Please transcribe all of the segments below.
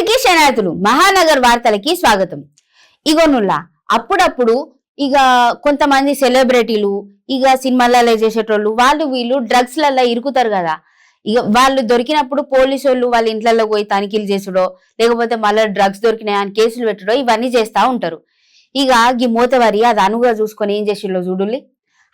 అందరికీ శనార్థులు మహానగర్ వార్తలకి స్వాగతం. ఇగోనుల్లా అప్పుడప్పుడు ఇక కొంతమంది సెలబ్రిటీలు ఇక సినిమాలలో చేసేటోళ్ళు వాళ్ళు వీళ్ళు డ్రగ్స్ లలో ఇరుకుతారు కదా. ఇక వాళ్ళు దొరికినప్పుడు పోలీసు వాళ్ళు వాళ్ళ ఇంట్లలో పోయి తనిఖీలు చేసుడో లేకపోతే మళ్ళీ డ్రగ్స్ దొరికినాయని కేసులు పెట్టడో ఇవన్నీ చేస్తా ఉంటారు. ఇక ఈ మూతవారి అది అనుగా చూసుకొని ఏం చేసిండో చూడుల్లి.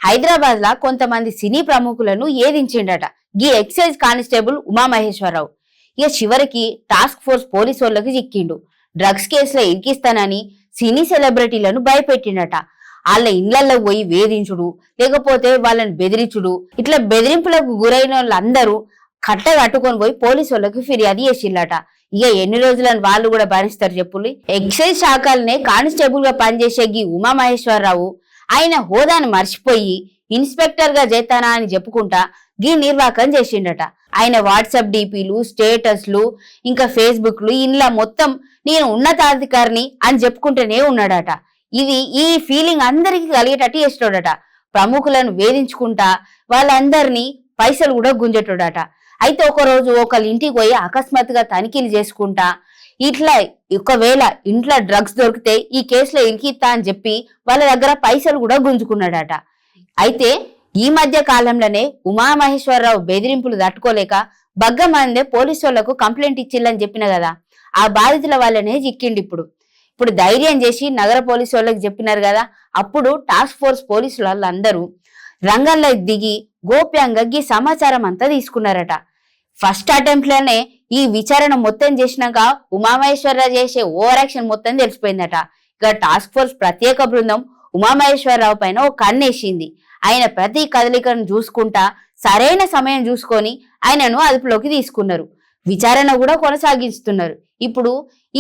హైదరాబాద్ లా కొంతమంది సినీ ప్రముఖులను ఏదించిండట గీ ఎక్సైజ్ కానిస్టేబుల్ ఉమామహేశ్వరరావు. ఇక చివరికి టాస్క్ ఫోర్స్ పోలీసు వాళ్ళకి చిక్కిండు. డ్రగ్స్ కేసులో ఇరికిస్తానని సినీ సెలబ్రిటీలను భయపెట్టిండట. వాళ్ళ ఇళ్లలో పోయి వేధించుడు లేకపోతే వాళ్ళని బెదిరించుడు, ఇట్లా బెదిరింపులకు గురైన వాళ్ళందరూ కట్ట కట్టుకొని పోయి పోలీసు వాళ్ళకి ఫిర్యాదు చేసిల్లట. ఇక ఎన్ని రోజులని వాళ్ళు కూడా భరిస్తారు చెప్పులు. ఎక్సైజ్ శాఖలనే కానిస్టేబుల్ గా పనిచేసే గీ ఉమామహేశ్వరరావు ఆయన హోదాను మర్చిపోయి ఇన్స్పెక్టర్ గా చేస్తానా అని చెప్పుకుంటా గీ నిర్వాకం చేసిండట. ఆయన వాట్సాప్ డిపిలు, స్టేటస్లు, ఇంకా ఫేస్బుక్లు ఇంట్లో మొత్తం నేను ఉన్నతాధికారిని అని చెప్పుకుంటూనే ఉన్నాడట. ఈ ఫీలింగ్ అందరికి కలిగేటట్టు చేస్తాడట. ప్రముఖులను వేధించుకుంటా వాళ్ళందరినీ పైసలు కూడా గుంజేటోడట. అయితే ఒకరోజు ఒకళ్ళ ఇంటికి పోయి అకస్మాత్తుగా తనిఖీలు చేసుకుంటా ఇట్లా ఒకవేళ ఇంట్లో డ్రగ్స్ దొరికితే ఈ కేసులో ఇరికిస్తా అని చెప్పి వాళ్ళ దగ్గర పైసలు కూడా గుంజుకున్నాడట. అయితే ఈ మధ్య కాలంలోనే ఉమామహేశ్వరరావు బెదిరింపులు తట్టుకోలేక బగ్గమందే పోలీసు వాళ్లకు కంప్లైంట్ ఇచ్చిల్లని చెప్పిన కదా, ఆ బాధితుల వాళ్ళనే చిక్కిండి. ఇప్పుడు ధైర్యం చేసి నగర పోలీసు వాళ్ళకి చెప్పినారు కదా. అప్పుడు టాస్క్ ఫోర్స్ పోలీసు వాళ్ళందరూ రంగంలో దిగి గోప్యంగా ఈ సమాచారం అంతా తీసుకున్నారట. ఫస్ట్ అటెంప్ట్ లోనే ఈ విచారణ మొత్తం చేసినాక ఉమామహేశ్వరరావు చేసే ఓవర్ యాక్షన్ మొత్తం తెలిసిపోయిందట. ఇక టాస్క్ ఫోర్స్ ప్రత్యేక బృందం ఉమామహేశ్వరరావు పైన ఒక కన్నేసింది. ఆయన ప్రతి కదలికను చూసుకుంటా సరైన సమయం చూసుకొని ఆయనను అదుపులోకి తీసుకున్నారు. విచారణ కూడా కొనసాగిస్తున్నారు. ఇప్పుడు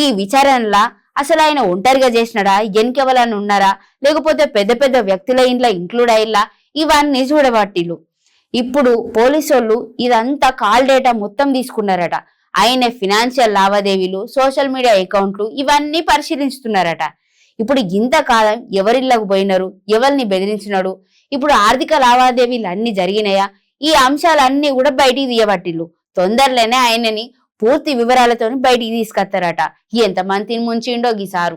ఈ విచారణలా అసలు ఆయన ఒంటరిగా చేసినాడా, ఎన్కెవలని ఉన్నారా, లేకపోతే పెద్ద పెద్ద వ్యక్తుల ఇంట్లో ఇంక్లూడ్ అయ్యిలా, ఇవన్నీ చూడబట్టిలు. ఇప్పుడు పోలీసు వాళ్ళు ఇదంతా కాల్ డేటా మొత్తం తీసుకున్నారట. ఆయన ఫినాన్షియల్ లావాదేవీలు, సోషల్ మీడియా అకౌంట్లు ఇవన్నీ పరిశీలిస్తున్నారట. ఇప్పుడు ఇంతకాలం ఎవరిళ్ళకు పోయినారు, ఎవరిని బెదిరించినాడు, ఇప్పుడు ఆర్థిక లావాదేవీలు అన్ని జరిగినాయా, ఈ అంశాలన్నీ కూడా బయటికి తీయబట్టిల్లు. తొందరలోనే ఆయనని పూర్తి వివరాలతో బయటికి తీసుకొస్తారట. ఎంత మందిని ముంచిండో గీసారు.